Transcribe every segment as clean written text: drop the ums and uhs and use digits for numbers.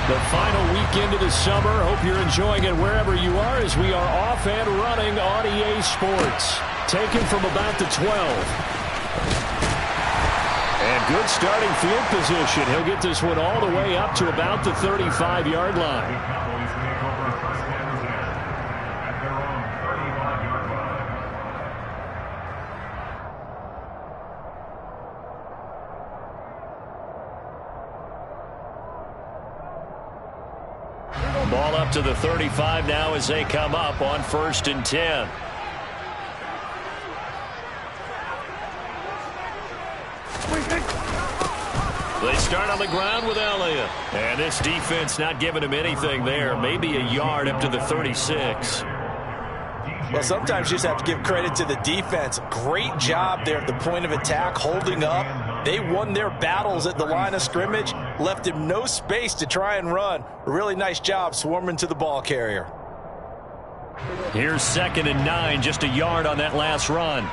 The final weekend of the summer. Hope you're enjoying it wherever you are as we are off and running on EA Sports. Taken from about the 12. And good starting field position. He'll get this one all the way up to about the 35-yard line. Ball up to the 35 now as they come up on 1st and 10. They start on the ground with Elliott. And this defense not giving him anything there. Maybe a yard up to the 36. Well, sometimes you just have to give credit to the defense. Great job there at the point of attack, holding up. They won their battles at the line of scrimmage, left him no space to try and run. A really nice job swarming to the ball carrier. Here's 2nd and 9, just a yard on that last run.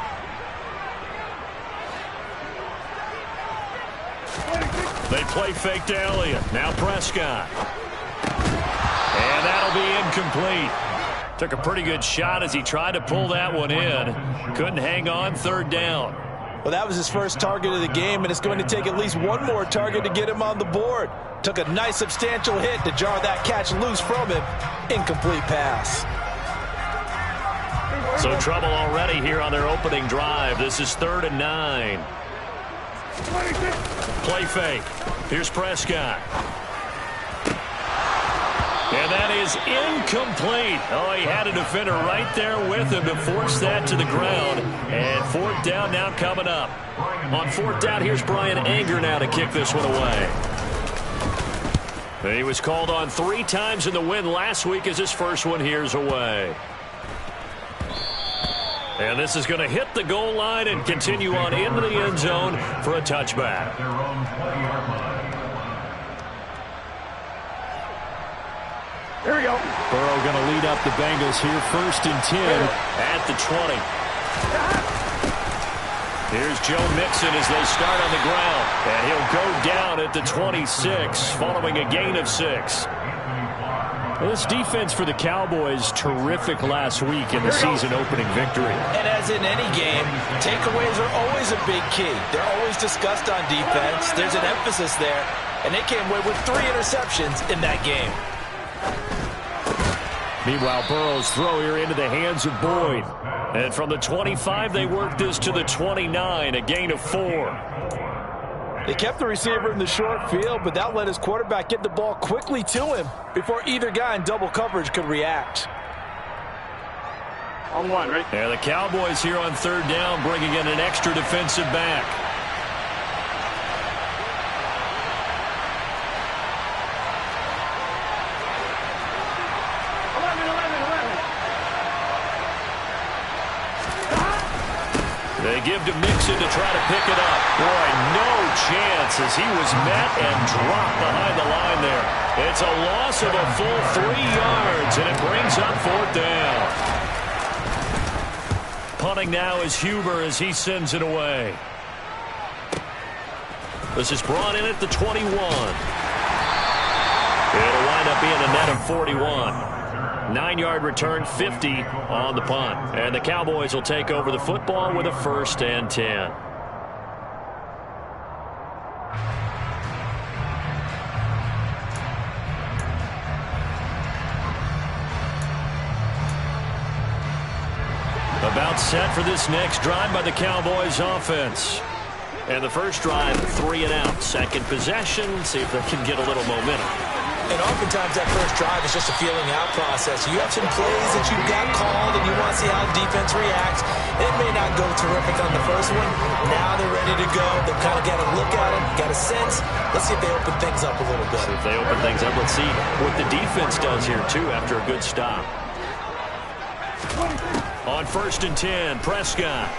They play fake to Elliott. Now Prescott. And that'll be incomplete. Took a pretty good shot as he tried to pull that one in. Couldn't hang on, 3rd down. Well, that was his first target of the game, and it's going to take at least one more target to get him on the board. Took a nice substantial hit to jar that catch loose from him. Incomplete pass. So trouble already here on their opening drive. This is 3rd and 9. Play fake. Here's Prescott. And that is incomplete. Oh, he had a defender right there with him to force that to the ground. And 4th down now coming up. On 4th down, here's Brian Anger now to kick this one away. He was called on 3 times in the win last week as his first one here's away. And this is going to hit the goal line and continue on into the end zone for a touchback. Here we go. Burrow going to lead up the Bengals here, 1st and 10 at the 20. Here's Joe Mixon as they start on the ground. And he'll go down at the 26 following a gain of 6. Well, this defense for the Cowboys, terrific last week in the season opening victory. And as in any game, takeaways are always a big key. They're always discussed on defense. There's an emphasis there. And they came away with 3 interceptions in that game. Meanwhile, Burrow's throw here into the hands of Boyd. And from the 25, they work this to the 29, a gain of 4. They kept the receiver in the short field, but that let his quarterback get the ball quickly to him before either guy in double coverage could react. On 1, right? And the Cowboys here on 3rd down, bringing in an extra defensive back. They give to Mixon to try to pick it up. Boy, no chance as he was met and dropped behind the line there. It's a loss of a full 3 yards, and it brings up 4th down. Punting now is Huber as he sends it away. This is brought in at the 21. It'll wind up being a net of 41. 9-yard return, 50 on the punt. And the Cowboys will take over the football with a 1st and 10. About set for this next drive by the Cowboys offense. And the first drive, 3 and out. Second possession, see if they can get a little momentum. And oftentimes that first drive is just a feeling out process. You have some plays that you've got called and you want to see how the defense reacts. It may not go terrific on the first one. Now they're ready to go. They've kind of got a look at them, got a sense. Let's see if they open things up a little bit. See if they open things up. Let's see what the defense does here, too, after a good stop. On 1st and 10, Prescott.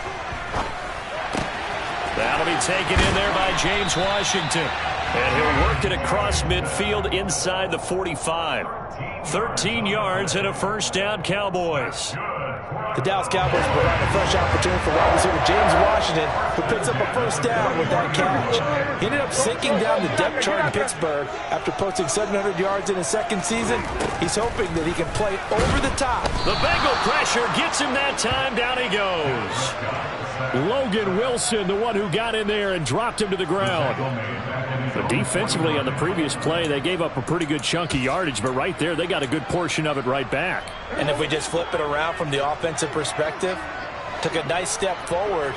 That'll be taken in there by James Washington. And he'll work it across midfield inside the 45. 13 yards and a 1st down, Cowboys. The Dallas Cowboys provide a fresh opportunity for wide receiver James Washington, who picks up a first down with that catch. He ended up sinking down the depth chart in Pittsburgh after posting 700 yards in his second season. He's hoping that he can play over the top. The Bengal pressure gets him that time. Down he goes. Logan Wilson, the one who got in there and dropped him to the ground. But defensively on the previous play, they gave up a pretty good chunk of yardage, but right there, they got a good portion of it right back. And if we just flip it around from the offensive perspective, took a nice step forward,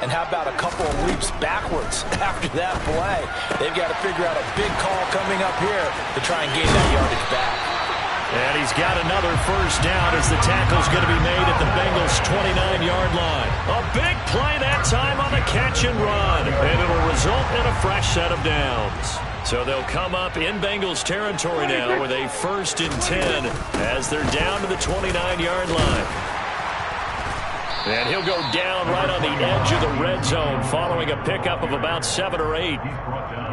and how about a couple of leaps backwards after that play? They've got to figure out a big call coming up here to try and gain that yardage back. And he's got another first down as the tackle's going to be made at the Bengals' 29-yard line. A big play that time on the catch and run, and it'll result in a fresh set of downs. So they'll come up in Bengals territory now with a 1st and 10 as they're down to the 29-yard line. And he'll go down right on the edge of the red zone following a pickup of about 7 or 8.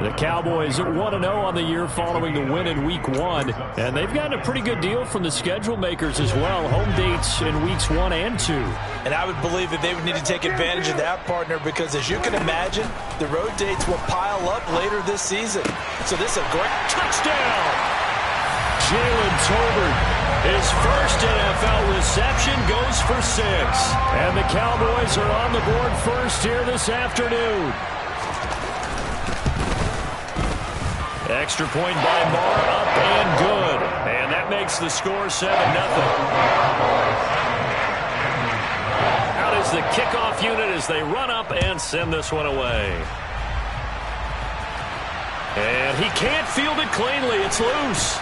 The Cowboys 1-0 on the year following the win in Week 1. And they've gotten a pretty good deal from the schedule makers as well. Home dates in Weeks 1 and 2. And I would believe that they would need to take advantage of that, partner, because as you can imagine, the road dates will pile up later this season. So this is a great touchdown. Jalen Tolbert, his first NFL reception, goes for 6. And the Cowboys are on the board first here this afternoon. Extra point by Marr, up and good. And that makes the score 7-0. Out is the kickoff unit as they run up and send this one away. And he can't field it cleanly. It's loose.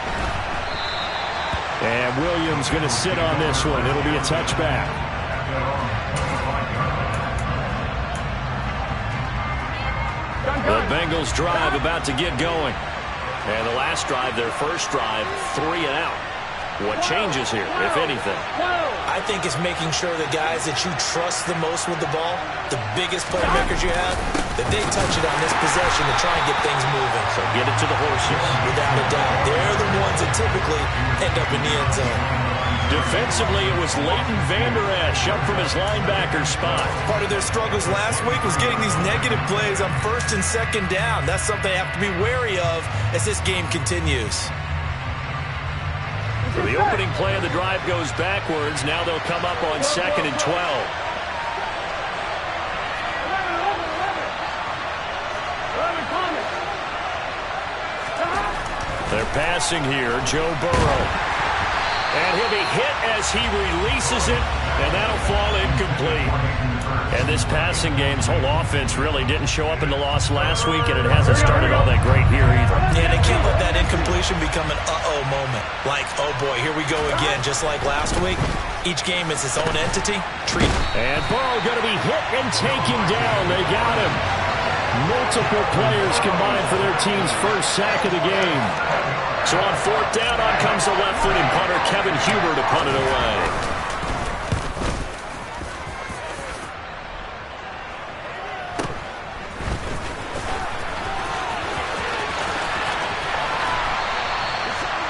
And Williams going to sit on this one. It'll be a touchback. The Bengals drive about to get going. And the last drive, their first drive, 3 and out. What changes here, if anything? I think it's making sure the guys that you trust the most with the ball, the biggest playmakers you have, that they touch it on this possession to try and get things moving. So get it to the horses. Without a doubt. They're the ones that typically end up in the end zone. Defensively, it was Leighton Vander Esch up from his linebacker spot. Part of their struggles last week was getting these negative plays on 1st and 2nd down. That's something they have to be wary of as this game continues. So the opening play of the drive goes backwards. Now they'll come up on 2nd and 12. They're passing here, Joe Burrow. And he'll be hit as he releases it, and that'll fall incomplete. And this passing game's whole offense really didn't show up in the loss last week, and it hasn't started all that great here either. Yeah, they can't let that incompletion become an uh-oh moment. Like, oh boy, here we go again, just like last week. Each game is its own entity. Treat it. And Burrow going to be hit and taken down. They got him. Multiple players combined for their team's first sack of the game. So on 4th down, on comes the left-footed punter, Kevin Huber, to punt it away.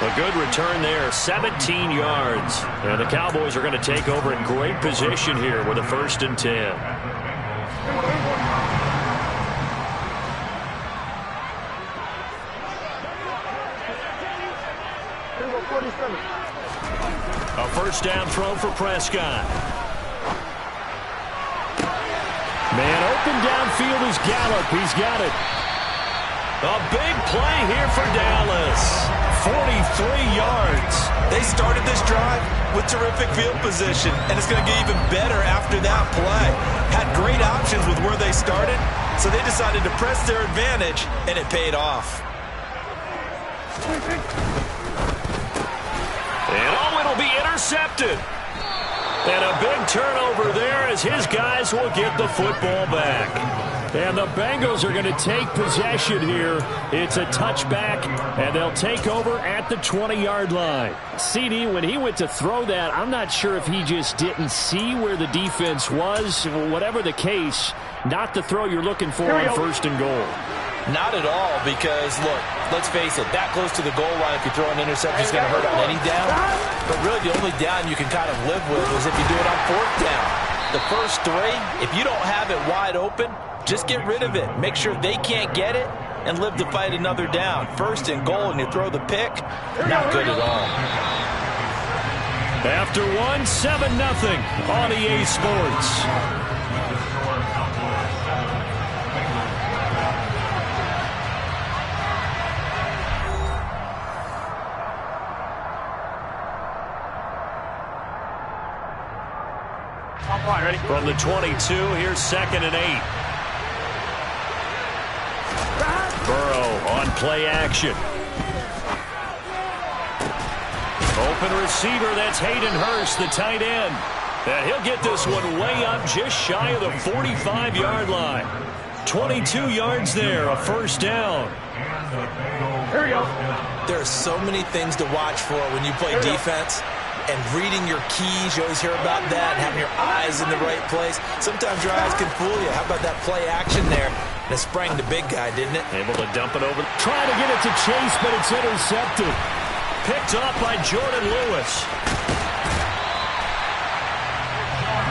A good return there, 17 yards. And the Cowboys are going to take over in great position here with a 1st and 10. A first down throw for Prescott. Man open downfield is Gallup. He's got it. A big play here for Dallas. 43 yards. They started this drive with terrific field position, and it's going to get even better after that play. Had great options with where they started, so they decided to press their advantage, and it paid off. And oh, it'll be intercepted. And a big turnover there as his guys will get the football back. And the Bengals are going to take possession here. It's a touchback, and they'll take over at the 20-yard line. CD, when he went to throw that, I'm not sure if he just didn't see where the defense was. Whatever the case, not the throw you're looking for on 1st and goal. Not at all, because, look, let's face it, that close to the goal line, if you throw an interception, is going to hurt on any down. But really, the only down you can kind of live with is if you do it on 4th down. The first 3, if you don't have it wide open, just get rid of it. Make sure they can't get it and live to fight another down. 1st and goal, and you throw the pick, not good at all. After 1, 7-0 on EA Sports. Ready? From the 22, here's 2nd and 8. Burrow on play action. Open receiver, that's Hayden Hurst, the tight end. And he'll get this one way up just shy of the 45-yard line. 22 yards there, a 1st down. Here we go. There are so many things to watch for when you play defense. And reading your keys, you always hear about that, and having your eyes in the right place. Sometimes your eyes can fool you. How about that play action there? And it sprang the big guy, didn't it? Able to dump it over. Trying to get it to Chase, but it's intercepted. Picked up by Jordan Lewis.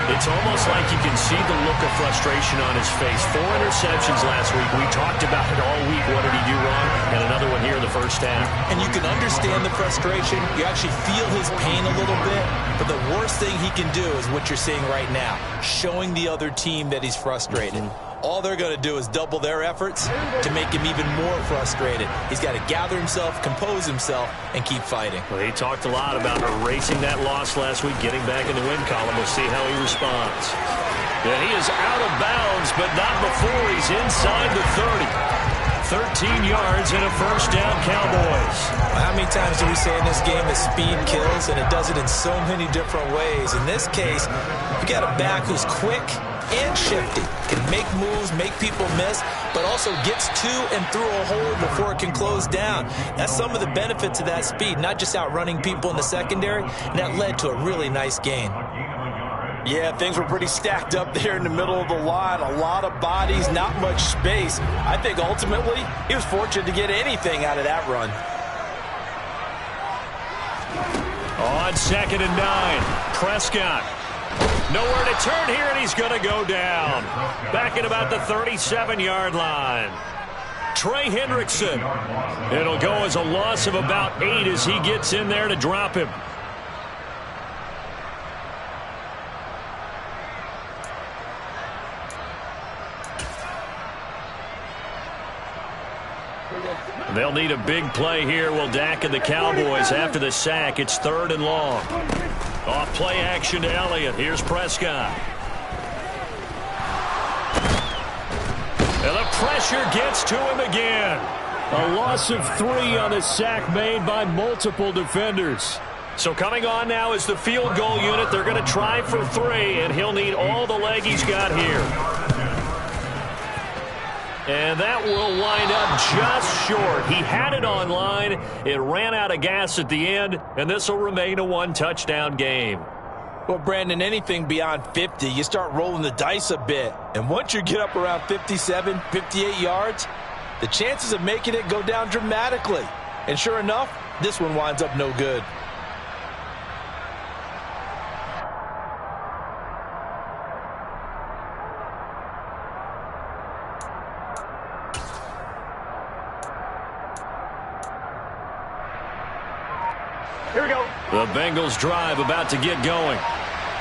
It's almost like you can see the look of frustration on his face. 4 interceptions last week. We talked about it all week. What did he do wrong? And another one here in the first half. And you can understand the frustration. You actually feel his pain a little bit. But the worst thing he can do is what you're seeing right now, showing the other team that he's frustrated. All they're going to do is double their efforts to make him even more frustrated. He's got to gather himself, compose himself, and keep fighting. Well, he talked a lot about erasing that loss last week, getting back in the win column. We'll see how he responds. Yeah, he is out of bounds, but not before he's inside the 30. 13 yards and a 1st down, Cowboys. How many times do we say in this game that speed kills, and it does it in so many different ways? In this case, you got a back who's quick and shifty, can make moves, make people miss, but also gets to and through a hole before it can close down. That's some of the benefits of that speed, not just outrunning people in the secondary, and that led to a really nice gain. Yeah, things were pretty stacked up there in the middle of the line. A lot of bodies, not much space. I think ultimately he was fortunate to get anything out of that run. On 2nd and 9, Prescott. Nowhere to turn here, and he's going to go down. Back at about the 37-yard line. Trey Hendrickson. It'll go as a loss of about 8 as he gets in there to drop him. They'll need a big play here. Will Dak and the Cowboys after the sack. It's 3rd and long. Off play action to Elliott. Here's Prescott. And the pressure gets to him again. A loss of 3 on the sack made by multiple defenders. So coming on now is the field goal unit. They're going to try for 3, and he'll need all the leg he's got here. And that will wind up just short. He had it on line. It ran out of gas at the end, and this will remain a 1-touchdown game. Well, Brandon, anything beyond 50, you start rolling the dice a bit. And once you get up around 57, 58 yards, the chances of making it go down dramatically. And sure enough, this one winds up no good. Here we go. The Bengals drive about to get going.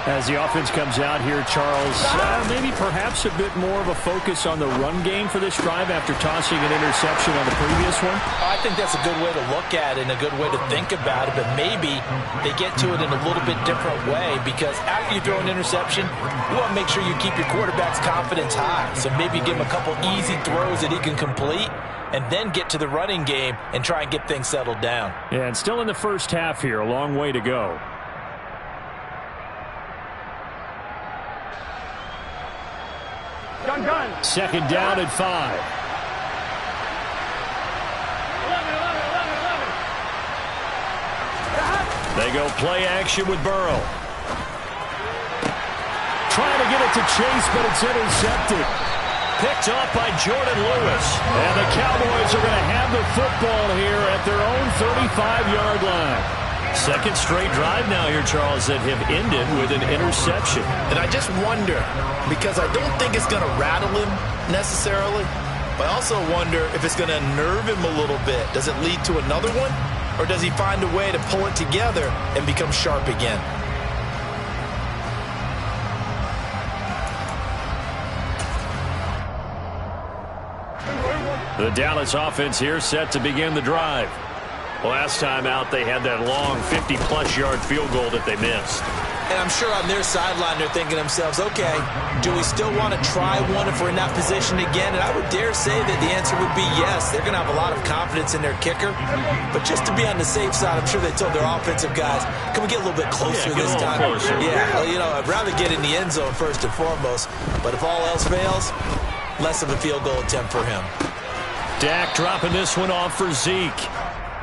As the offense comes out here, Charles, maybe perhaps a bit more of a focus on the run game for this drive after tossing an interception on the previous one? I think that's a good way to look at it and a good way to think about it, but maybe they get to it in a little bit different way, because after you throw an interception, you want to make sure you keep your quarterback's confidence high. So maybe give him a couple easy throws that he can complete, and then get to the running game and try and get things settled down. Yeah, and still in the first half here, a long way to go. Gun. 2nd down and 5. 11. They go play action with Burrow. Trying to get it to Chase, but it's intercepted. picked off by Jordan Lewis. And the Cowboys are going to have the football here at their own 35-yard line. Second straight drive now here, Charles, that have ended with an interception. And I just wonder, because I don't think it's going to rattle him necessarily, but I also wonder if it's going to unnerve him a little bit. Does it lead to another one? Or does he find a way to pull it together and become sharp again? The Dallas offense here set to begin the drive. Last time out, they had that long 50-plus yard field goal that they missed. And I'm sure on their sideline they're thinking to themselves, okay, do we still want to try one if we're in that position again? And I would dare say that the answer would be yes. They're going to have a lot of confidence in their kicker. But just to be on the safe side, I'm sure they told their offensive guys, can we get a little bit closer this time? Closer. Yeah, well, you know, I'd rather get in the end zone first and foremost. But if all else fails, less of a field goal attempt for him. Dak dropping this one off for Zeke.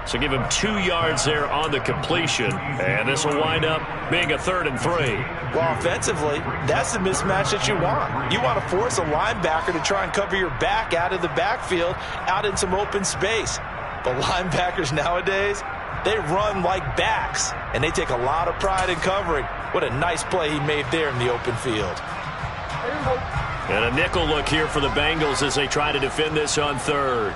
So give him 2 yards there on the completion. And this will wind up being a 3rd and 3. Well, offensively, that's the mismatch that you want. You want to force a linebacker to try and cover your back out of the backfield, out in some open space. But linebackers nowadays, they run like backs, and they take a lot of pride in covering. What a nice play he made there in the open field. And a nickel look here for the Bengals as they try to defend this on 3rd.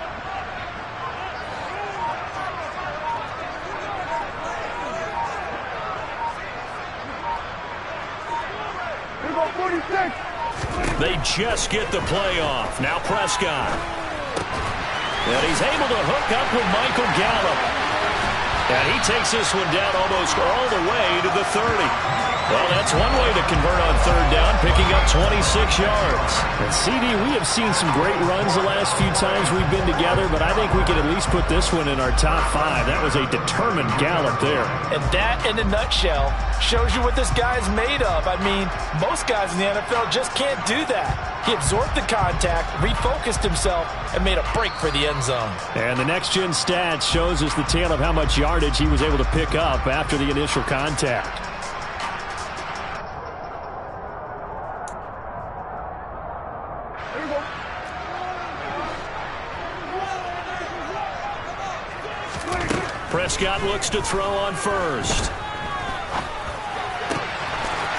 They just get the play off. Now Prescott. And he's able to hook up with Michael Gallup. And he takes this one down almost all the way to the 30. Well, that's one way to convert on 3rd down, picking up 26 yards. And CD, we have seen some great runs the last few times we've been together, but I think we could at least put this one in our top 5. That was a determined Gallup there. And that, in a nutshell, shows you what this guy's made of. I mean, most guys in the NFL just can't do that. He absorbed the contact, refocused himself, and made a break for the end zone. And the next-gen stats shows us the tale of how much yardage he was able to pick up after the initial contact. Prescott looks to throw on 1st.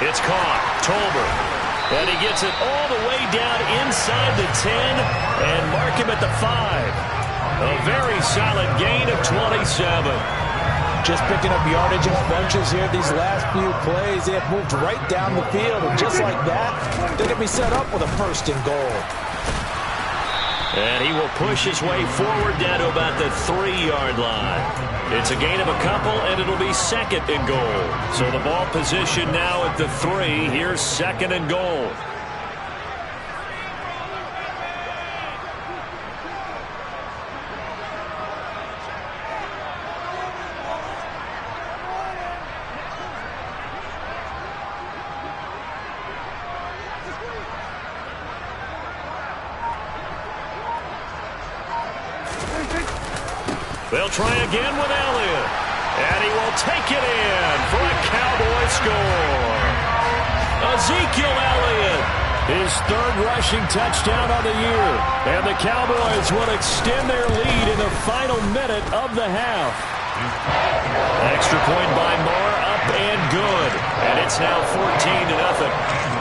It's caught. Tolbert. And he gets it all the way down inside the 10 and mark him at the 5. A very solid gain of 27. Just picking up yardage in bunches here these last few plays. They have moved right down the field, and just like that, they're going to be set up with a 1st and goal. And he will push his way forward down to about the 3-yard line. It's a gain of a couple, and it'll be 2nd and goal. So the ball position now at the 3. Here's 2nd and goal. They'll try again with Elliott. And he will take it in for a Cowboy score. Ezekiel Elliott, his 3rd rushing touchdown of the year. And the Cowboys will extend their lead in the final minute of the half. Extra point by Moore, up and good. And it's now 14-0.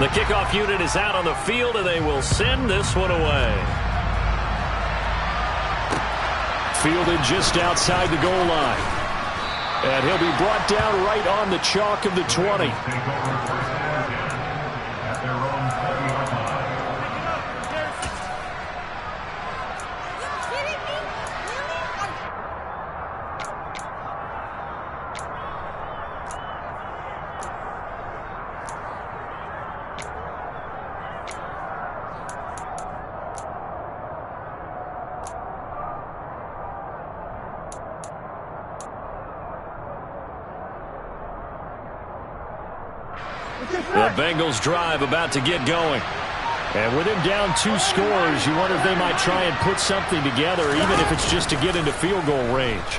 The kickoff unit is out on the field, and they will send this one away. Fielded just outside the goal line. And he'll be brought down right on the chalk of the 20. The Bengals drive about to get going. And with him down 2 scores, you wonder if they might try and put something together, even if it's just to get into field goal range.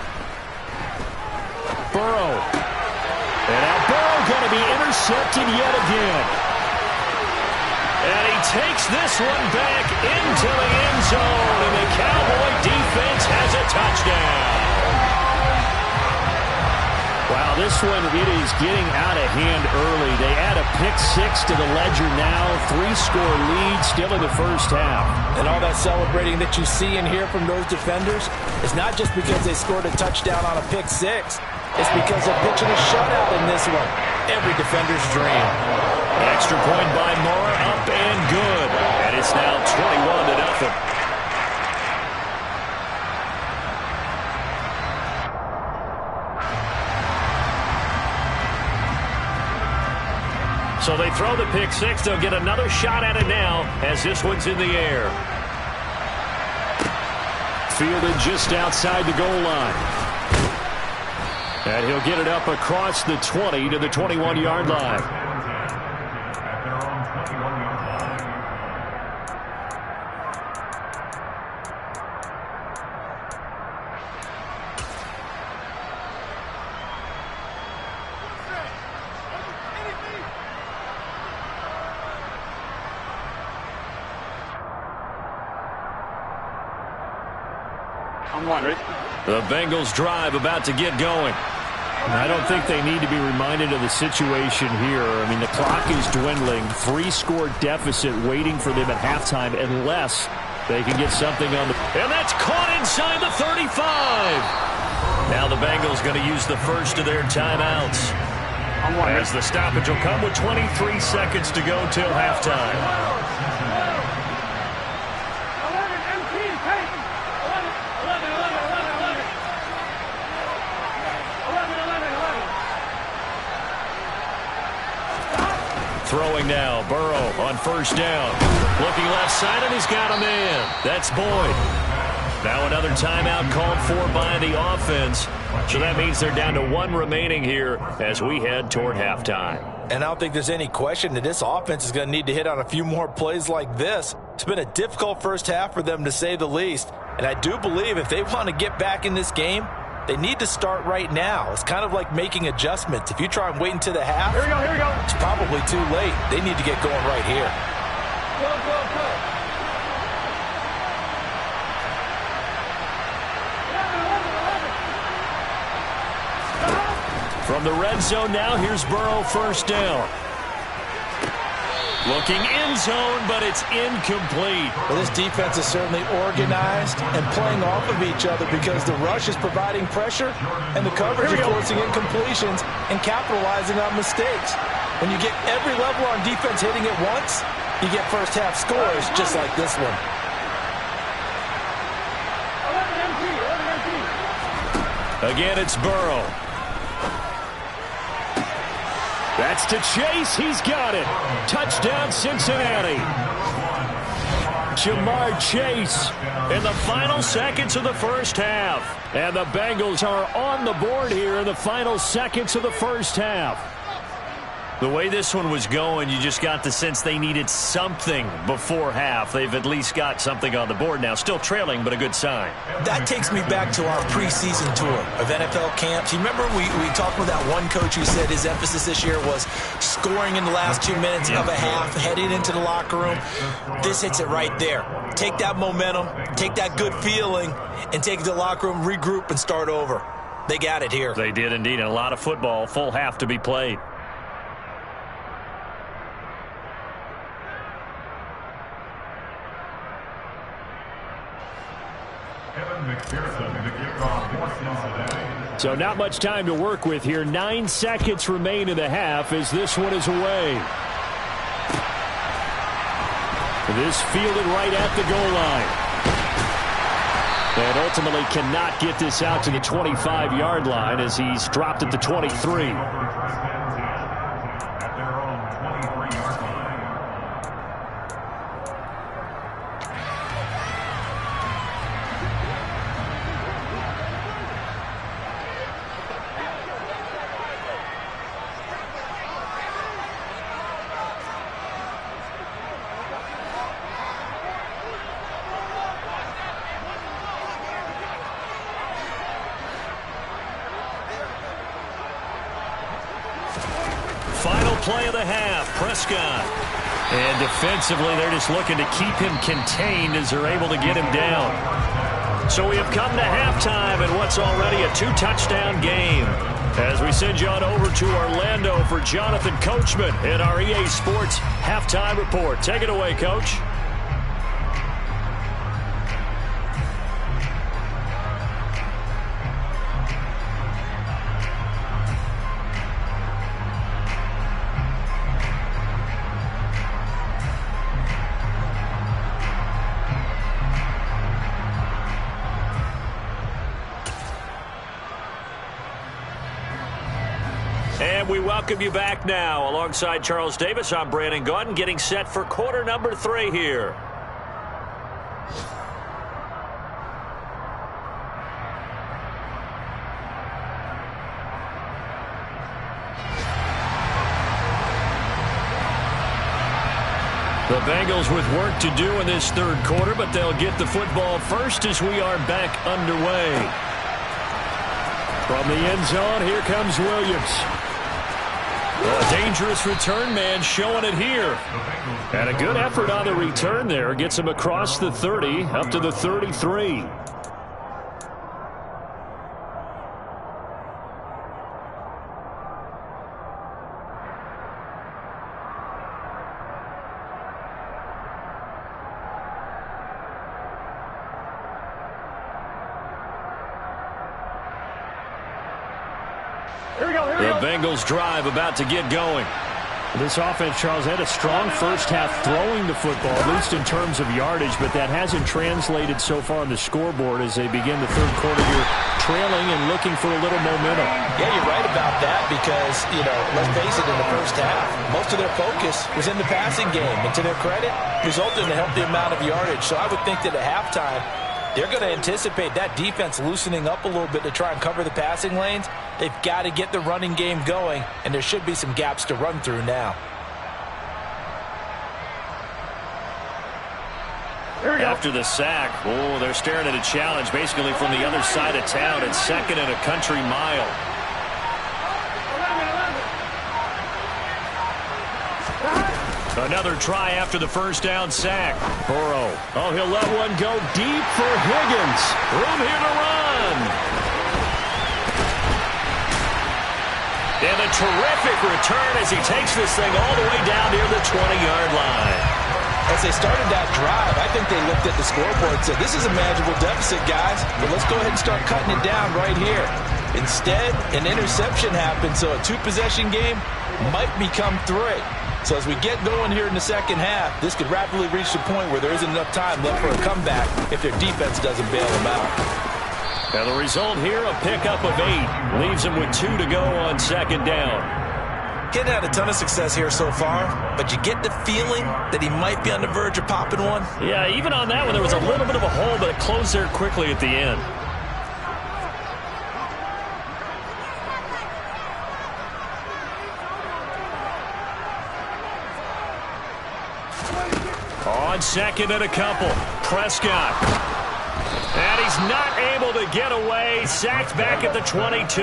Burrow. And now Burrow going to be intercepted yet again. And he takes this one back into the end zone, and the Cowboy defense has a touchdown. Wow, this one, it is getting out of hand early. They add a pick 6 to the ledger now. 3-score lead still in the first half. And all that celebrating that you see and hear from those defenders is not just because they scored a touchdown on a pick 6. It's because they're pitching a shutout in this one. Every defender's dream. Extra point by Moore, up and good. And it's now 21-0. So they throw the pick 6. They'll get another shot at it now as this one's in the air. Fielded just outside the goal line. And he'll get it up across the 20 to the 21-yard line. The Bengals drive about to get going. I don't think they need to be reminded of the situation here. I mean, the clock is dwindling. 3-score deficit waiting for them at halftime unless they can get something on the... And that's caught inside the 35. Now the Bengals going to use the first of their timeouts. As the stoppage will come with 23 seconds to go till halftime. Throwing now, Burrow on first down. Looking left side, and he's got a man. That's Boyd. Now another timeout called for by the offense. So that means they're down to 1 remaining here as we head toward halftime. And I don't think there's any question that this offense is going to need to hit on a few more plays like this. It's been a difficult first half for them, to say the least. And I do believe if they want to get back in this game, they need to start right now. It's kind of like making adjustments. If you try and wait until the half, here we go. It's probably too late. They need to get going right here. Go. From the red zone now, here's Burrow first down. Looking end zone, but it's incomplete. Well, this defense is certainly organized and playing off of each other because the rush is providing pressure and the coverage is forcing incompletions and capitalizing on mistakes. When you get every level on defense hitting at once, you get first half scores just like this one. Again, it's Burrow. That's to Chase. He's got it. Touchdown, Cincinnati. Jamar Chase in the final seconds of the first half. And the Bengals are on the board here in the final seconds of the first half. The way this one was going, you just got the sense they needed something before half. They've at least got something on the board now. Still trailing, but a good sign. That takes me back to our preseason tour of NFL camps. You remember we talked with that one coach who said his emphasis this year was scoring in the last 2 minutes of a half, heading into the locker room. This hits it right there. Take that momentum, take that good feeling, and take it to the locker room, regroup, and start over. They got it here. They did indeed. And a lot of football, full half to be played. So not much time to work with here. 9 seconds remain in the half as this one is away. This fielded right at the goal line. And ultimately cannot get this out to the 25-yard line as he's dropped at the 23. play of the half. Prescott. And defensively, they're just looking to keep him contained as they're able to get him down. So we have come to halftime in what's already a 2-touchdown game. As we send you on over to Orlando for Jonathan Coachman in our EA Sports Halftime Report. Take it away, Coach. And we welcome you back now. Alongside Charles Davis, I'm Brandon Gaudin, getting set for quarter number 3 here. The Bengals with work to do in this third quarter, but they'll get the football first as we are back underway. From the end zone, here comes Williams. A dangerous return man showing it here. And a good effort on the return there. Gets him across the 30, up to the 33. The Bengals drive about to get going. This offense, Charles, had a strong first half throwing the football, at least in terms of yardage, but that hasn't translated so far on the scoreboard as they begin the third quarter here, trailing and looking for a little momentum. Yeah, you're right about that because, let's face it, in the first half, most of their focus was in the passing game. And to their credit, resulted in a healthy amount of yardage. So I would think that at halftime, they're going to anticipate that defense loosening up a little bit to try and cover the passing lanes. They've got to get the running game going, and there should be some gaps to run through now. After the sack, they're staring at a challenge basically from the other side of town. It's 2nd and a country mile. Another try after the first down sack. Burrow. He'll let one go deep for Higgins. Room here to run. And a terrific return as he takes this thing all the way down near the 20-yard line. As they started that drive, I think they looked at the scoreboard and said, this is a manageable deficit, guys, but let's go ahead and start cutting it down right here. Instead, an interception happened, so a 2-possession game might become 3. So as we get going here in the second half, this could rapidly reach the point where there isn't enough time left for a comeback if their defense doesn't bail them out. And the result here, a pickup of 8. Leaves them with 2 to go on second down. Getting had a ton of success here so far, but you get the feeling that he might be on the verge of popping one. Yeah, even on that one, there was a little bit of a hole, but it closed there quickly at the end. On 2nd and a couple, Prescott. And he's not able to get away. Sacked back at the 22.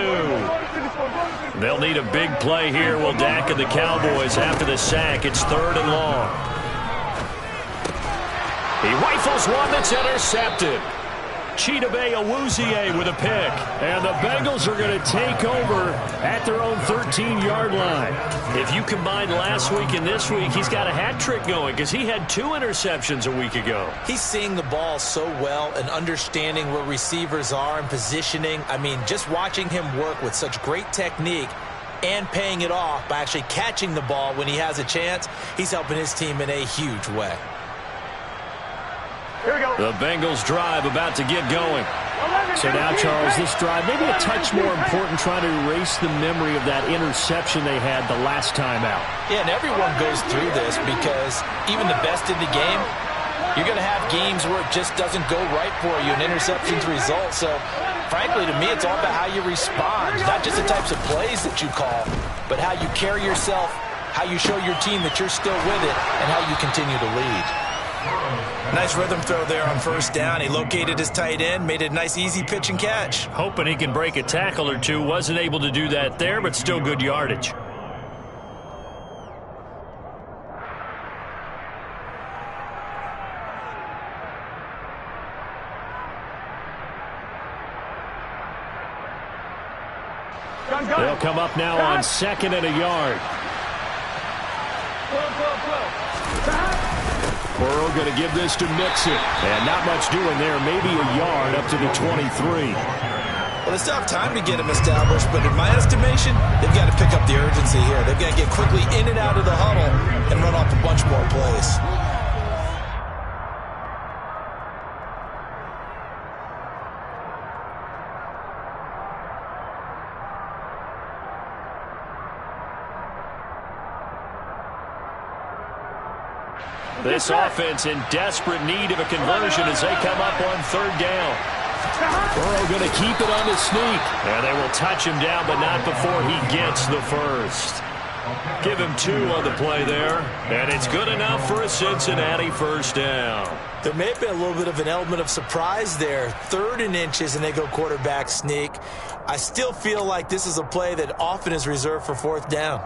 They'll need a big play here, will Dak and the Cowboys after the sack. It's 3rd and long. He rifles one that's intercepted. Chidobe Awuzie with a pick. And the Bengals are going to take over at their own 13-yard line. If you combine last week and this week, he's got a hat trick going because he had 2 interceptions a week ago. He's seeing the ball so well and understanding where receivers are and positioning. I mean, just watching him work with such great technique and paying it off by actually catching the ball when he has a chance, he's helping his team in a huge way. Here we go. The Bengals drive about to get going. So now, Charles, this drive maybe a touch more important, trying to erase the memory of that interception they had the last time out. Yeah, and everyone goes through this because even the best in the game, you're going to have games where it just doesn't go right for you and interceptions result. So, frankly, to me, it's all about how you respond, not just the types of plays that you call, but how you carry yourself, how you show your team that you're still with it, and how you continue to lead. Nice rhythm throw there on first down. He located his tight end, made it a nice easy pitch and catch. Hoping he can break a tackle or two. Wasn't able to do that there, but still good yardage. They'll come up now on 2nd and a yard. Burrow going to give this to Mixon. And not much doing there. Maybe a yard up to the 23. Well, they still have time to get him established, but in my estimation, they've got to pick up the urgency here. They've got to get quickly in and out of the huddle and run off a bunch more plays. This offense in desperate need of a conversion as they come up on 3rd down. Burrow going to keep it on the sneak. And they will touch him down, but not before he gets the first. Give him 2 on the play there. And it's good enough for a Cincinnati first down. There may have been a little bit of an element of surprise there. 3rd and inches, and they go quarterback sneak. I still feel like this is a play that often is reserved for 4th down.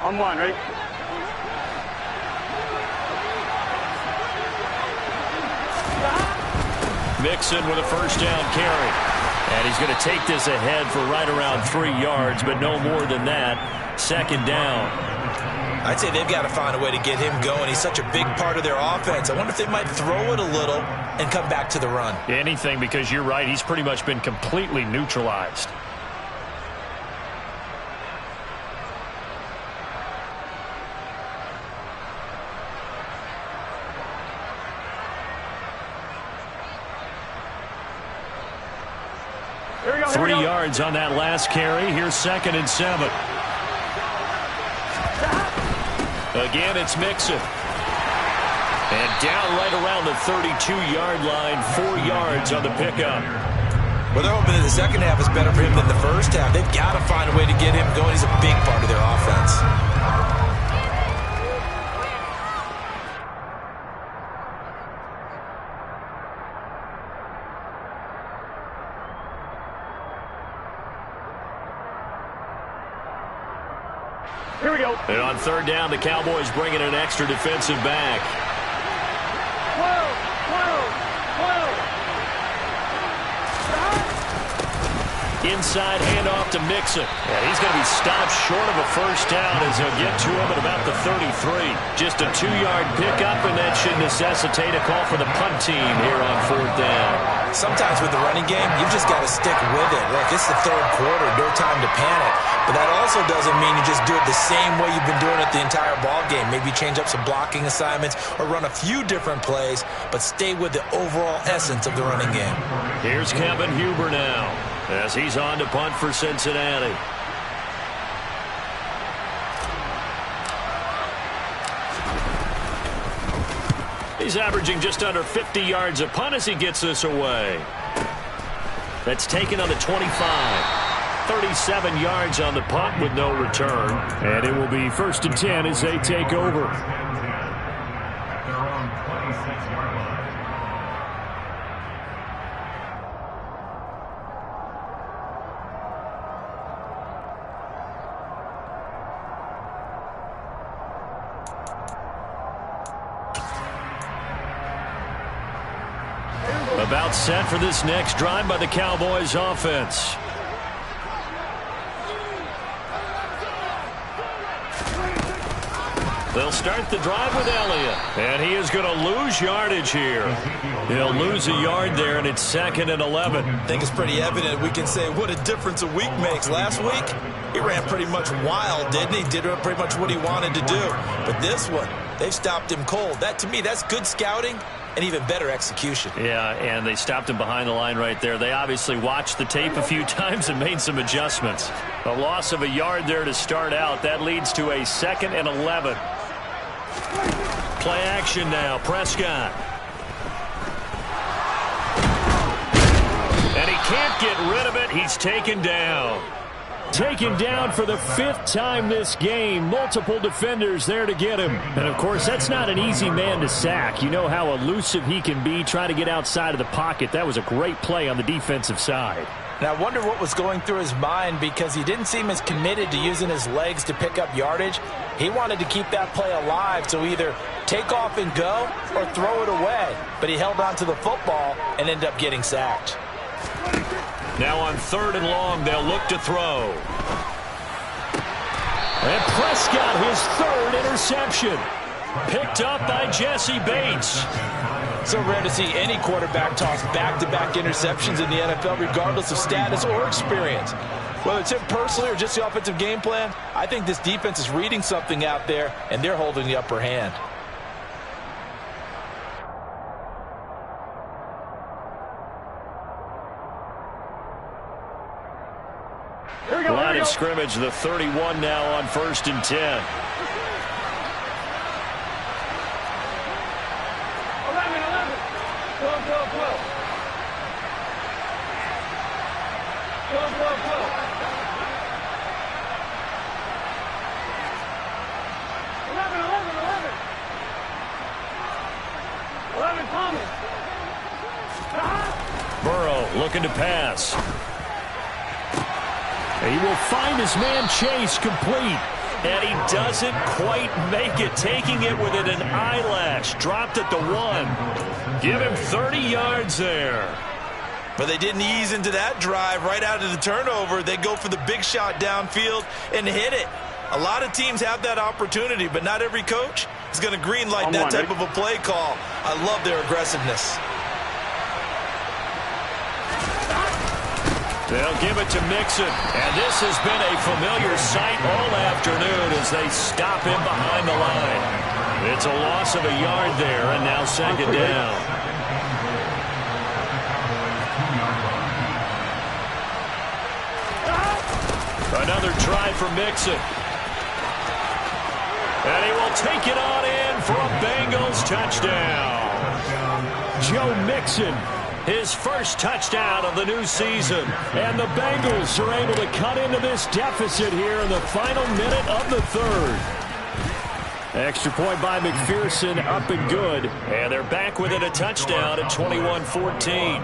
On 1, right? Mixon with a first down carry. And he's going to take this ahead for right around 3 yards, but no more than that. 2nd down. I'd say they've got to find a way to get him going. He's such a big part of their offense. I wonder if they might throw it a little and come back to the run. Anything, because you're right. He's pretty much been completely neutralized. Here we go. 3 yards on that last carry. Here's 2nd and 7. Again, it's Mixon. And down right around the 32-yard line. 4 yards on the pickup. Well, they're hoping that the second half is better for him than the first half. They've got to find a way to get him going. He's a big part of their offense. Here we go. And on 3rd down, the Cowboys bring in an extra defensive back. 12. Inside handoff to Mixon. And he's going to be stopped short of a first down as he'll get to him at about the 33. Just a 2-yard pickup, and that should necessitate a call for the punt team here on 4th down. Sometimes with the running game, you've just got to stick with it. Look, it's the 3rd quarter, no time to panic. But that also doesn't mean you just do it the same way you've been doing it the entire ball game. Maybe change up some blocking assignments or run a few different plays, but stay with the overall essence of the running game. Here's Kevin Huber now as he's on to punt for Cincinnati. He's averaging just under 50 yards a punt as he gets this away. That's taken on the 25. 37 yards on the punt with no return. And it will be 1st and 10 as they take over. About set for this next drive by the Cowboys offense. They'll start the drive with Elliott. And he is going to lose yardage here. He'll lose a yard there, and it's 2nd and 11. I think it's pretty evident. We can say what a difference a week makes. Last week, he ran pretty much wild, didn't he? Did pretty much what he wanted to do. But this one, they've stopped him cold. That, to me, that's good scouting and even better execution. Yeah, and they stopped him behind the line right there. They obviously watched the tape a few times and made some adjustments. A loss of a yard there to start out. That leads to a 2nd and 11. Play action now. Prescott. And he can't get rid of it. He's taken down. Taken down for the 5th time this game. Multiple defenders there to get him. And, of course, that's not an easy man to sack. You know how elusive he can be trying to get outside of the pocket. That was a great play on the defensive side. And I wonder what was going through his mind, because he didn't seem as committed to using his legs to pick up yardage. He wanted to keep that play alive, so either take off and go or throw it away. But he held on to the football and ended up getting sacked. Now on 3rd and long, they'll look to throw. And Prescott, his 3rd interception. Picked up by Jesse Bates. So rare to see any quarterback toss back-to-back interceptions in the NFL, regardless of status or experience. Whether it's him personally or just the offensive game plan, I think this defense is reading something out there, and they're holding the upper hand. Line of scrimmage, the 31 now on 1st and 10. Burrow looking to pass. He will find his man Chase complete. And he doesn't quite make it, taking it within an eyelash. Dropped at the 1. Give him 30 yards there. But they didn't ease into that drive right out of the turnover. They go for the big shot downfield and hit it. A lot of teams have that opportunity, but not every coach is going to greenlight that type of a play call. I love their aggressiveness. They'll give it to Mixon, and this has been a familiar sight all afternoon as they stop him behind the line. It's a loss of a yard there, and now 2nd down. Another try for Mixon. And he will take it on in for a Bengals touchdown. Joe Mixon, his first touchdown of the new season. And the Bengals are able to cut into this deficit here in the final minute of the 3rd. Extra point by McPherson, up and good. And they're back within a touchdown at 21-14.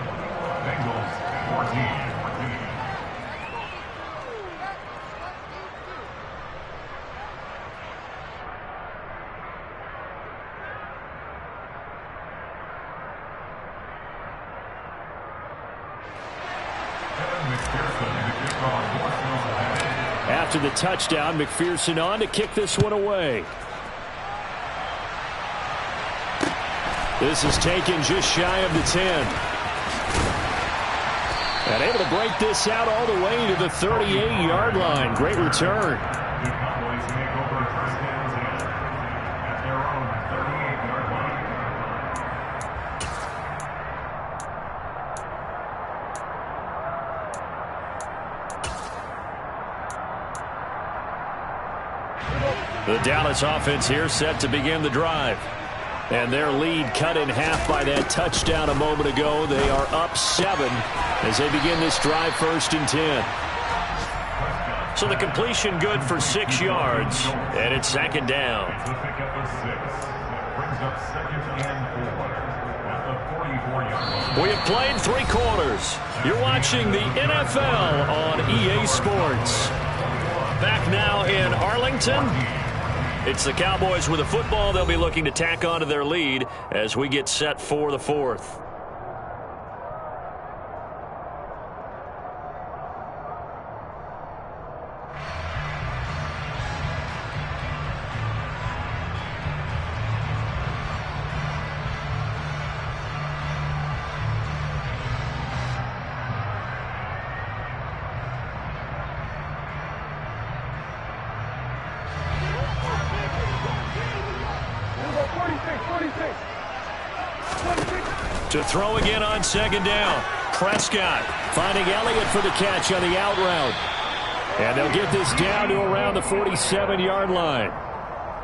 After the touchdown, McPherson on to kick this one away. This is taken just shy of the 10. And able to break this out all the way to the 38-yard line. Great return. The Dallas offense here set to begin the drive. And their lead cut in half by that touchdown a moment ago. They are up 7 as they begin this drive 1st and 10. So the completion good for 6 yards. And it's 2nd down. We have played 3 quarters. You're watching the NFL on EA Sports. Back now in Arlington. It's the Cowboys with the football. They'll be looking to tack on to their lead as we get set for the 4th. To throw again on 2nd down. Prescott finding Elliott for the catch on the out route. And they'll get this down to around the 47-yard line.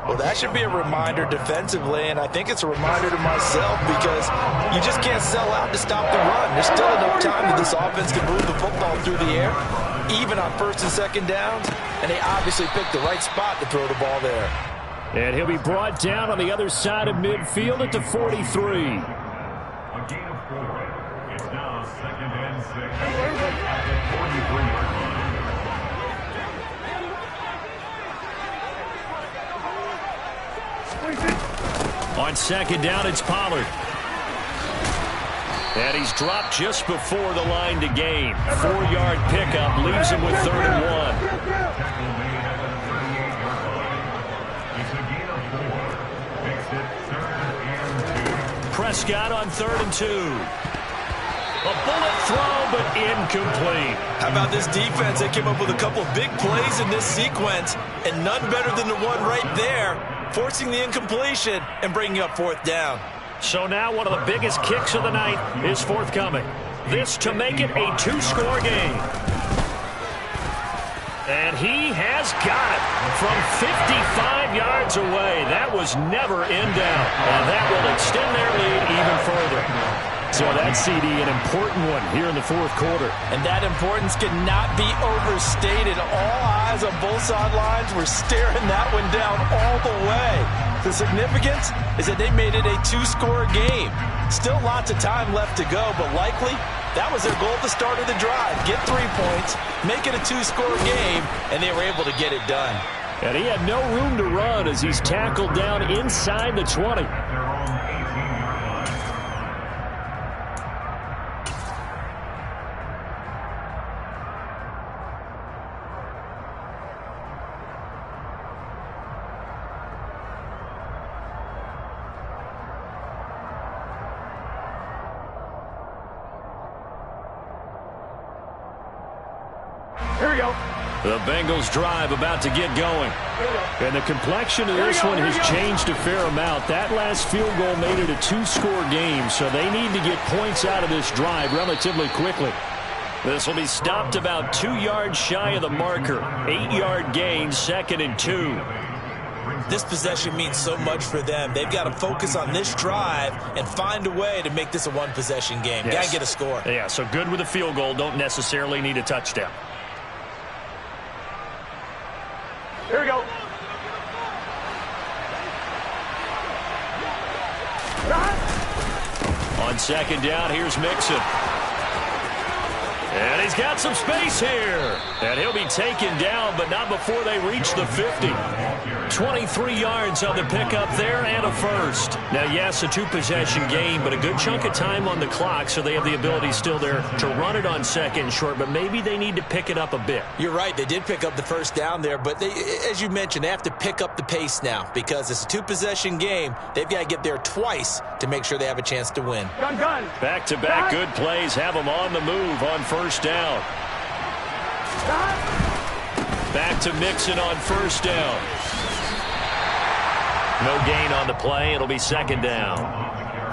Well, that should be a reminder defensively, and I think it's a reminder to myself, because you just can't sell out to stop the run. There's still enough time that this offense can move the football through the air, even on 1st and 2nd downs, and they obviously picked the right spot to throw the ball there. And he'll be brought down on the other side of midfield at the 43. It's now 2nd and 6 at the 43-yard line. On 2nd down, it's Pollard. And he's dropped just before the line to gain. 4-yard pickup leaves him with 3rd and 1. Prescott on 3rd and 2. A bullet throw, but incomplete. How about this defense? They came up with a couple of big plays in this sequence, and none better than the one right there, forcing the incompletion and bringing up 4th down. So now one of the biggest kicks of the night is forthcoming. This to make it a 2-score game. And he has got it from 55 yards away. That was never in doubt. And that will extend their lead even further. So that CD, an important one here in the 4th quarter. And that importance cannot be overstated. All eyes on both sidelines were staring that one down all the way. The significance is that they made it a 2-score game. Still lots of time left to go, but likely that was their goal at the start of the drive. Get 3 points, make it a 2-score game, and they were able to get it done. And he had no room to run as he's tackled down inside the 20. Here we go. The Bengals drive about to get going. And the complexion of this one has changed a fair amount. That last field goal made it a 2-score game, so they need to get points out of this drive relatively quickly. This will be stopped about 2 yards shy of the marker. 8-yard gain, 2nd and 2. This possession means so much for them. They've got to focus on this drive and find a way to make this a one-possession game. Yes. Got to get a score. Yeah, so good with a field goal. Don't necessarily need a touchdown. Here we go. On 2nd down, here's Mixon. And he's got some space here. And he'll be taken down, but not before they reach the 50. 23 yards on the pickup there and a first. Now, yes, a 2-possession game, but a good chunk of time on the clock, so they have the ability still there to run it on 2nd and short, but maybe they need to pick it up a bit. You're right. They did pick up the first down there, but they, as you mentioned, they have to pick up the pace now because it's a 2-possession game. They've got to get there twice to make sure they have a chance to win. Gun. Back-to-back good plays have them on the move on 1st down. Back to Mixon on 1st down. No gain on the play. It'll be 2nd down.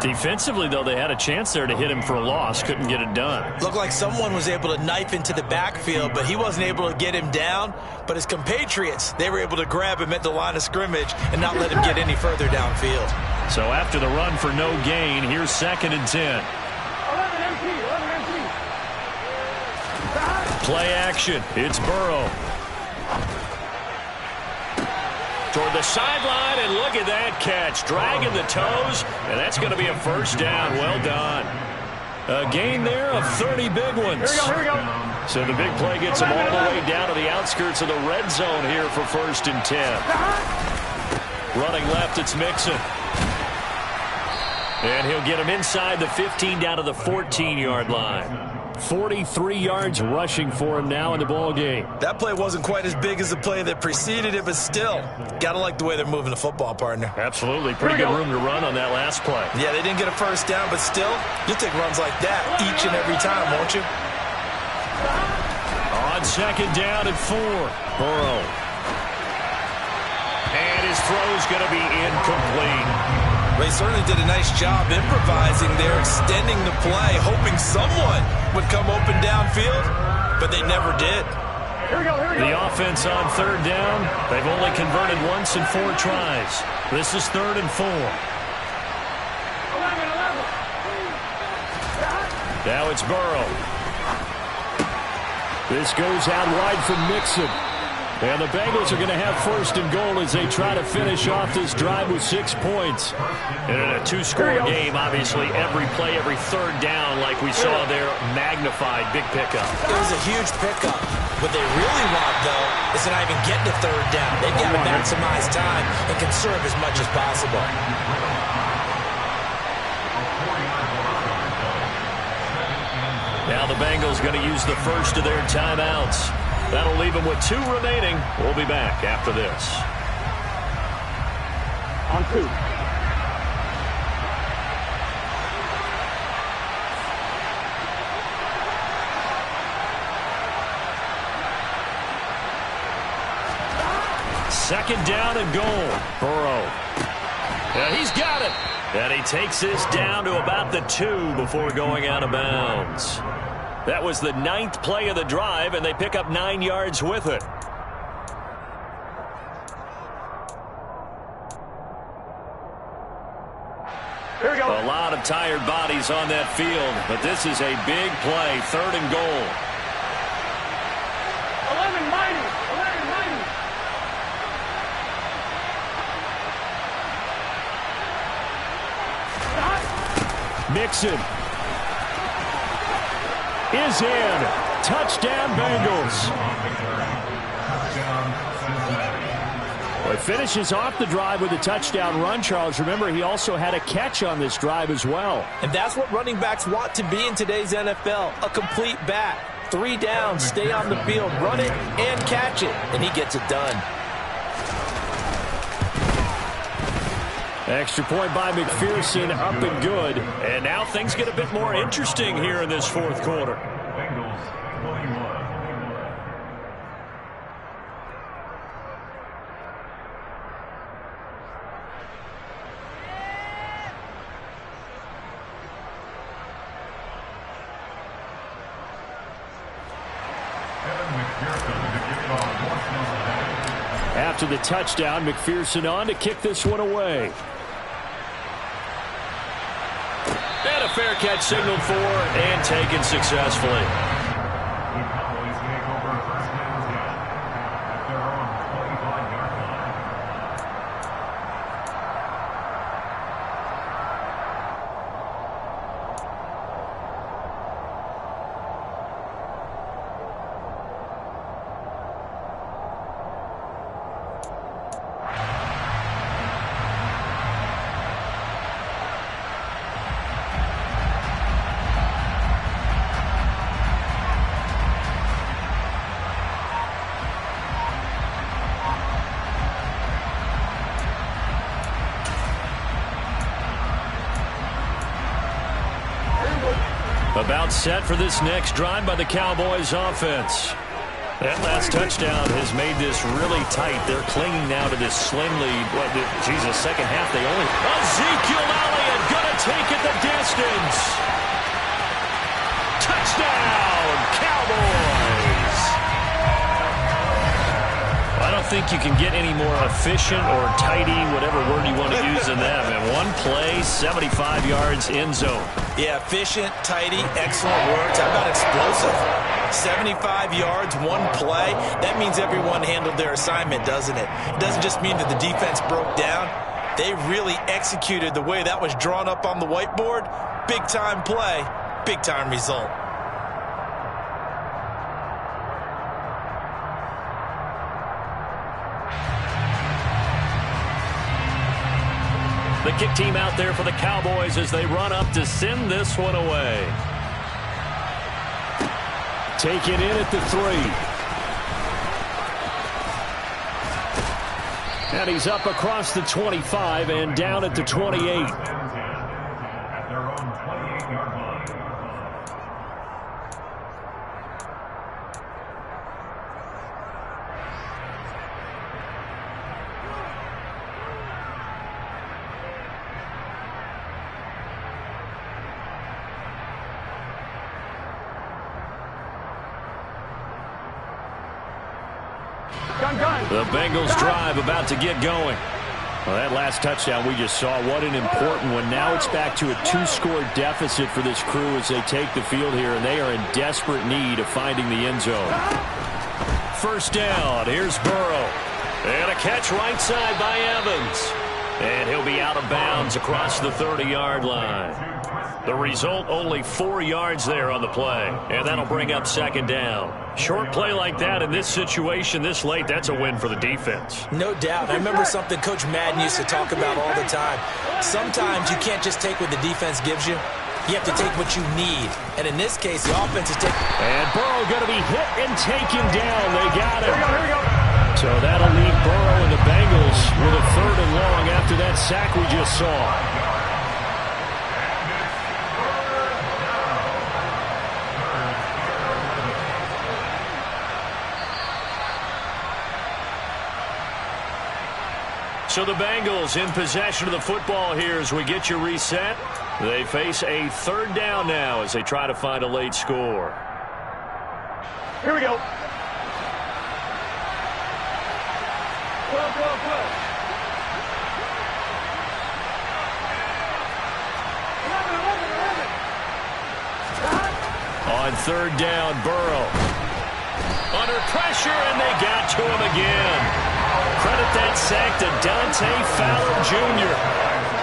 Defensively, though, they had a chance there to hit him for a loss. Couldn't get it done. Looked like someone was able to knife into the backfield, but he wasn't able to get him down. But his compatriots, they were able to grab him at the line of scrimmage and not let him get any further downfield. So after the run for no gain, here's 2nd and 10. 11 empty. Play action. It's Burrow. Toward the sideline, and look at that catch. Dragging the toes, and that's going to be a 1st down. Well done. A gain there of 30 big ones. Here we go. So the big play gets him all the way down to the outskirts of the red zone here for 1st and 10. Running left, it's Mixon. And he'll get him inside the 15 down to the 14-yard line. 43 yards rushing for him now in the ball game. That play wasn't quite as big as the play that preceded it, but still, got to like the way they're moving the football, partner. Absolutely. Pretty good room to run on that last play. Yeah, they didn't get a 1st down, but still, you'll take runs like that each and every time, won't you? On 2nd down and 4. Burrow. And his throw's going to be incomplete. They certainly did a nice job improvising there, extending the play, hoping someone would come open downfield, but they never did. Here we go. The offense on 3rd down, they've only converted once in 4 tries. This is 3rd and 4. 11. Now it's Burrow. This goes out wide from Mixon. And the Bengals are going to have first and goal as they try to finish off this drive with 6 points. And in a two-score game, obviously, every play, every third down, like we saw there, magnified. Big pickup. It was a huge pickup. What they really want, though, is to not even get to third down. They've got to maximize time and conserve as much as possible. Now the Bengals going to use the first of their timeouts. That'll leave them with 2 remaining. We'll be back after this. On 2. Second down and goal. Burrow. And he's got it. And he takes this down to about the 2 before going out of bounds. That was the 9th play of the drive, and they pick up 9 yards with it. Here we go. A lot of tired bodies on that field, but this is a big play, 3rd and goal. 11 mighty. 11 mighty. Mixon is in. Touchdown, Bengals. Well, he finishes off the drive with a touchdown run, Charles. Remember, he also had a catch on this drive as well. And that's what running backs want to be in today's NFL, a complete back. 3 downs, stay on the field, run it, and catch it. And he gets it done. Extra point by McPherson, up and good. And now things get a bit more interesting here in this 4th quarter. Bengals 21. After the touchdown, McPherson on to kick this one away. And a fair catch signaled for and taken successfully. The Cowboys take over first down at their own 25-yard line. About set for this next drive by the Cowboys offense. That last touchdown has made this really tight. They're clinging now to this slim lead. Jesus, second half they only... Ezekiel Elliott gonna take it the distance. Touchdown, Cowboys. I don't think you can get any more efficient or tidy, whatever word you want to use in that. And one play, 75 yards, end zone. Yeah, efficient, tidy, excellent words. How about explosive? 75 yards, one play. That means everyone handled their assignment, doesn't it? It doesn't just mean that the defense broke down. They really executed the way that was drawn up on the whiteboard. Big-time play, big-time result. The kick team out there for the Cowboys as they run up to send this one away. Taken in at the 3. And he's up across the 25 and down at the 28. At their own 28-yard line. The Bengals drive about to get going. Well, that last touchdown we just saw, what an important one. Now it's back to a 2-score deficit for this crew as they take the field here, and they are in desperate need of finding the end zone. first down. Here's Burrow. And a catch right side by Evans. And he'll be out of bounds across the 30-yard line. The result, only 4 yards there on the play. And that'll bring up second down. Short play like that in this situation this late, that's a win for the defense. No doubt. I remember something Coach Madden used to talk about all the time. Sometimes you can't just take what the defense gives you. You have to take what you need. And in this case, the offense is taking... And Burrow going to be hit and taken down. They got him. Here we go. So that'll leave Burrow and the Bengals with a 3rd and long after that sack we just saw. So the Bengals in possession of the football here as we get you reset. They face a 3rd down now as they try to find a late score. Here we go. Go. On 3rd down, Burrow. Under pressure, and they got to him again. Credit that sack to Dante Fowler Jr.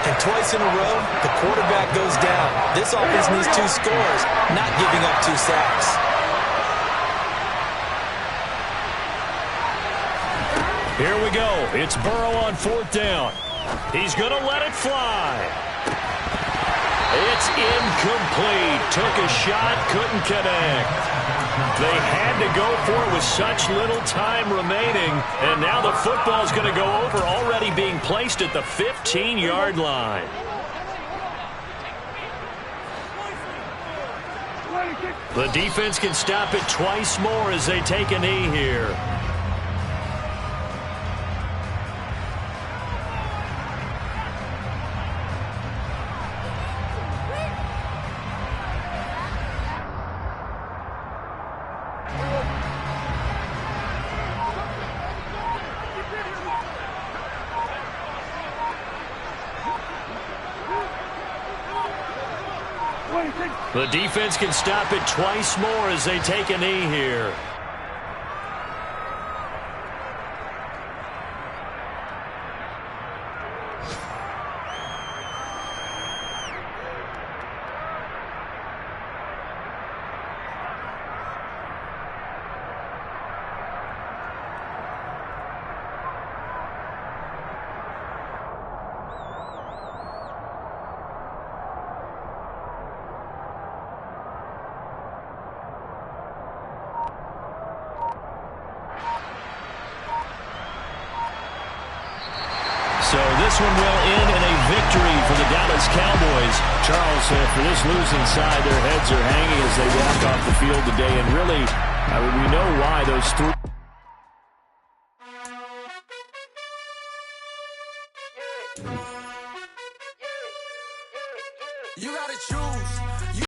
And twice in a row, the quarterback goes down. This offense needs 2 scores, not giving up 2 sacks. Here we go. It's Burrow on 4th down. He's going to let it fly. It's incomplete. Took a shot, couldn't connect. They had to go for it with such little time remaining, and now the football's going to go over, already being placed at the 15-yard line. The defense can stop it twice more as they take a knee here. The defense can stop it twice more as they take a knee here. So this one will end in a victory for the Dallas Cowboys. Charles, for this losing side, their heads are hanging as they walk off the field today. And really, we know why those 3... You gotta choose.